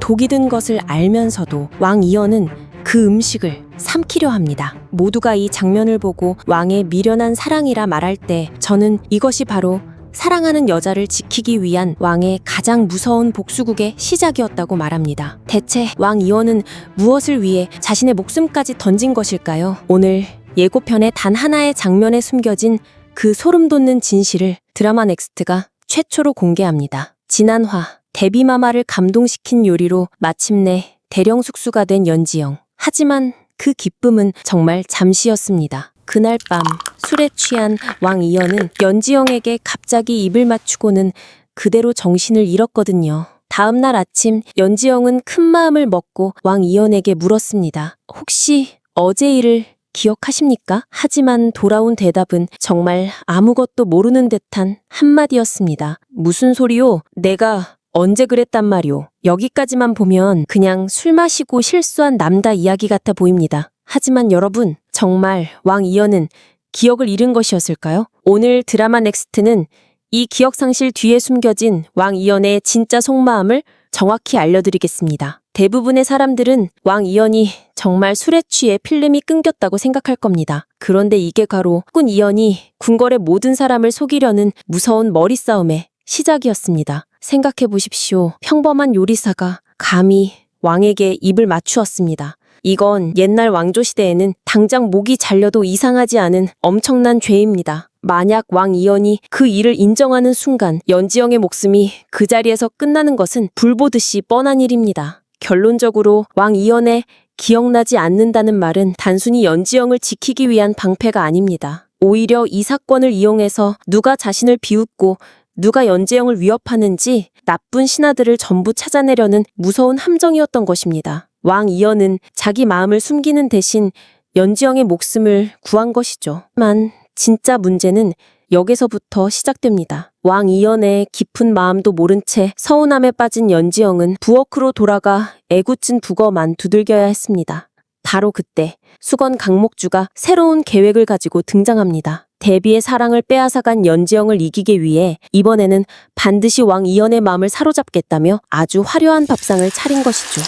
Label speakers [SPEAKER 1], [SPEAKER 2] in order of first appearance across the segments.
[SPEAKER 1] 독이 든 것을 알면서도 왕 이연은 그 음식을 삼키려 합니다. 모두가 이 장면을 보고 왕의 미련한 사랑이라 말할 때 저는 이것이 바로 사랑하는 여자를 지키기 위한 왕의 가장 무서운 복수국의 시작이었다고 말합니다. 대체 왕 이연은 무엇을 위해 자신의 목숨까지 던진 것일까요? 오늘 예고편의 단 하나의 장면에 숨겨진 그 소름 돋는 진실을 드라마 넥스트가 최초로 공개합니다. 지난화 데뷔마마를 감동시킨 요리로 마침내 대령 숙수가 된 연지영. 하지만 그 기쁨은 정말 잠시였습니다. 그날 밤 술에 취한 왕 이연은 연지영에게 갑자기 입을 맞추고는 그대로 정신을 잃었거든요. 다음 날 아침 연지영은 큰 마음을 먹고 왕 이연에게 물었습니다. 혹시 어제 일을 기억하십니까? 하지만 돌아온 대답은 정말 아무것도 모르는 듯한 한마디였습니다. 무슨 소리요? 내가 언제 그랬단 말이오. 여기까지만 보면 그냥 술 마시고 실수한 남자 이야기 같아 보입니다. 하지만 여러분, 정말 왕 이연은 기억을 잃은 것이었을까요? 오늘 드라마 넥스트는 이 기억상실 뒤에 숨겨진 왕 이연의 진짜 속마음을 정확히 알려드리겠습니다. 대부분의 사람들은 왕 이연이 정말 술에 취해 필름이 끊겼다고 생각할 겁니다. 그런데 이게 바로 꾼 이연이 궁궐의 모든 사람을 속이려는 무서운 머리싸움의 시작이었습니다. 생각해 보십시오. 평범한 요리사가 감히 왕에게 입을 맞추었습니다. 이건 옛날 왕조 시대에는 당장 목이 잘려도 이상하지 않은 엄청난 죄입니다. 만약 왕 이연이 그 일을 인정하는 순간 연지영의 목숨이 그 자리에서 끝나는 것은 불보듯이 뻔한 일입니다. 결론적으로 왕 이연의 기억나지 않는다는 말은 단순히 연지영을 지키기 위한 방패가 아닙니다. 오히려 이 사건을 이용해서 누가 자신을 비웃고 누가 연지영을 위협하는지 나쁜 신하들을 전부 찾아내려는 무서운 함정이었던 것입니다. 왕 이연은 자기 마음을 숨기는 대신 연지영의 목숨을 구한 것이죠. 하지만 진짜 문제는 여기서부터 시작됩니다. 왕 이연의 깊은 마음도 모른 채 서운함에 빠진 연지영은 부엌으로 돌아가 애굣은 북어만 두들겨야 했습니다. 바로 그때 수건 강목주가 새로운 계획을 가지고 등장합니다. 대비의 사랑을 빼앗아간 연지영을 이기기 위해 이번에는 반드시 왕 이연의 마음을 사로잡겠다며 아주 화려한 밥상을 차린 것이죠.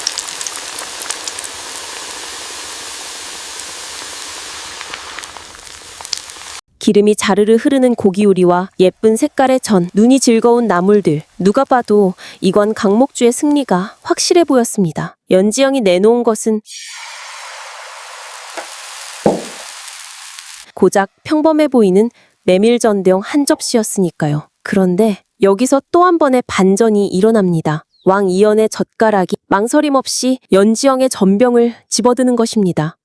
[SPEAKER 1] 기름이 자르르 흐르는 고기 요리와 예쁜 색깔의 전, 눈이 즐거운 나물들. 누가 봐도 이건 강목주의 승리가 확실해 보였습니다. 연지영이 내놓은 것은 고작 평범해 보이는 메밀전병 한 접시였으니까요. 그런데 여기서 또 한 번의 반전이 일어납니다. 왕 이연의 젓가락이 망설임 없이 연지영의 전병을 집어드는 것입니다.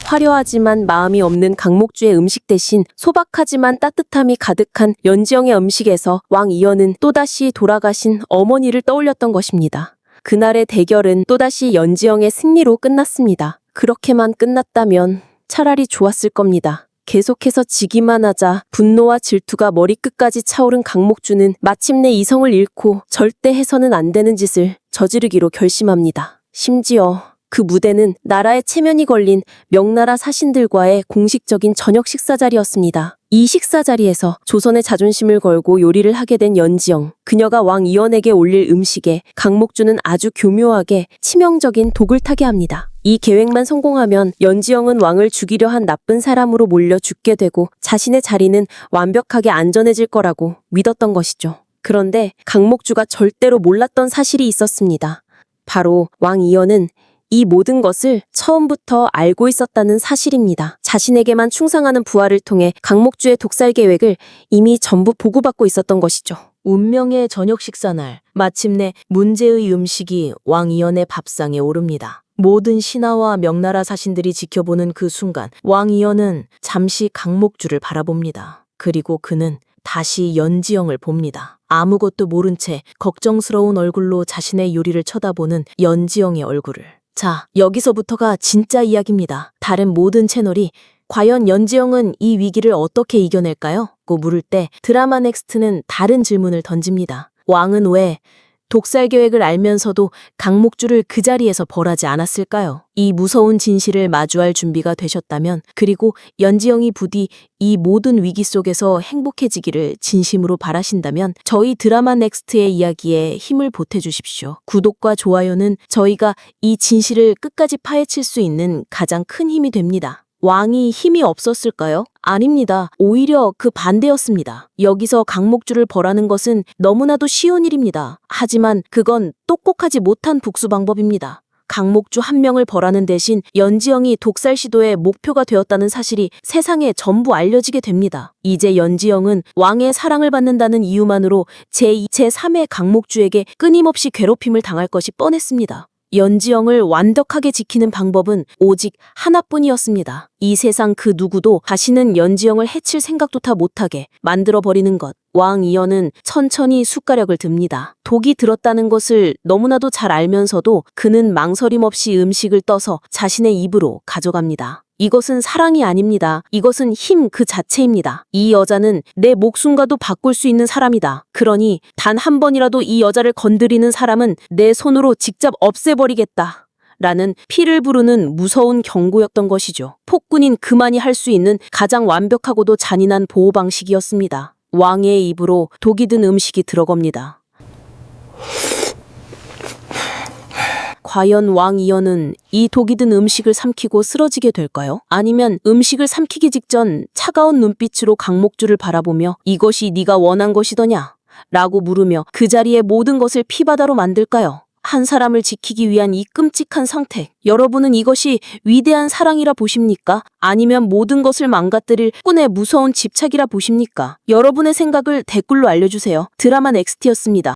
[SPEAKER 1] 화려하지만 마음이 없는 강목주의 음식 대신 소박하지만 따뜻함이 가득한 연지영의 음식에서 왕 이연은 또다시 돌아가신 어머니를 떠올렸던 것입니다. 그날의 대결은 또다시 연지영의 승리로 끝났습니다. 그렇게만 끝났다면 차라리 좋았을 겁니다. 계속해서 지기만 하자 분노와 질투가 머리끝까지 차오른 강목주는 마침내 이성을 잃고 절대 해서는 안 되는 짓을 저지르기로 결심합니다. 심지어 그 무대는 나라의 체면이 걸린 명나라 사신들과의 공식적인 저녁 식사 자리였습니다. 이 식사 자리에서 조선의 자존심을 걸고 요리를 하게 된 연지영. 그녀가 왕 이연에게 올릴 음식에 강목주는 아주 교묘하게 치명적인 독을 타게 합니다. 이 계획만 성공하면 연지영은 왕을 죽이려 한 나쁜 사람으로 몰려 죽게 되고 자신의 자리는 완벽하게 안전해질 거라고 믿었던 것이죠. 그런데 강목주가 절대로 몰랐던 사실이 있었습니다. 바로 왕 이연은 이 모든 것을 처음부터 알고 있었다는 사실입니다. 자신에게만 충성하는 부하를 통해 강목주의 독살 계획을 이미 전부 보고받고 있었던 것이죠.
[SPEAKER 2] 운명의 저녁 식사날, 마침내 문제의 음식이 왕 이연의 밥상에 오릅니다. 모든 신하와 명나라 사신들이 지켜보는 그 순간 왕 이연은 잠시 강목주를 바라봅니다. 그리고 그는 다시 연지영을 봅니다. 아무것도 모른 채 걱정스러운 얼굴로 자신의 요리를 쳐다보는 연지영의 얼굴을. 자, 여기서부터가 진짜 이야기입니다. 다른 모든 채널이 과연 연지영은 이 위기를 어떻게 이겨낼까요? 고 물을 때 드라마 넥스트는 다른 질문을 던집니다. 왕은 왜 독살 계획을 알면서도 강목주를 그 자리에서 벌하지 않았을까요? 이 무서운 진실을 마주할 준비가 되셨다면, 그리고 연지영이 부디 이 모든 위기 속에서 행복해지기를 진심으로 바라신다면 저희 드라마 넥스트의 이야기에 힘을 보태주십시오. 구독과 좋아요는 저희가 이 진실을 끝까지 파헤칠 수 있는 가장 큰 힘이 됩니다. 왕이 힘이 없었을까요? 아닙니다. 오히려 그 반대였습니다. 여기서 강목주를 벌하는 것은 너무나도 쉬운 일입니다. 하지만 그건 똑똑하지 못한 북수 방법입니다. 강목주 한 명을 벌하는 대신 연지영이 독살 시도의 목표가 되었다는 사실이 세상에 전부 알려지게 됩니다. 이제 연지영은 왕의 사랑을 받는다는 이유만으로 제2, 제3의 강목주에게 끊임없이 괴롭힘을 당할 것이 뻔했습니다. 연지영을 완벽하게 지키는 방법은 오직 하나뿐이었습니다. 이 세상 그 누구도 다시는 연지영을 해칠 생각도 다 못하게 만들어버리는 것. 왕 이연은 천천히 숟가락을 듭니다. 독이 들었다는 것을 너무나도 잘 알면서도 그는 망설임 없이 음식을 떠서 자신의 입으로 가져갑니다. 이것은 사랑이 아닙니다. 이것은 힘 그 자체입니다. 이 여자는 내 목숨과도 바꿀 수 있는 사람이다. 그러니 단 한 번이라도 이 여자를 건드리는 사람은 내 손으로 직접 없애버리겠다. 라는 피를 부르는 무서운 경고였던 것이죠. 폭군인 그만이 할 수 있는 가장 완벽하고도 잔인한 보호 방식이었습니다. 왕의 입으로 독이 든 음식이 들어갑니다. 과연 왕 이연은 이 독이 든 음식을 삼키고 쓰러지게 될까요? 아니면 음식을 삼키기 직전 차가운 눈빛으로 강목주를 바라보며 이것이 네가 원한 것이더냐? 라고 물으며 그 자리에 모든 것을 피바다로 만들까요? 한 사람을 지키기 위한 이 끔찍한 선택. 여러분은 이것이 위대한 사랑이라 보십니까? 아니면 모든 것을 망가뜨릴 꾼의 무서운 집착이라 보십니까? 여러분의 생각을 댓글로 알려주세요. 드라마 넥스트였습니다.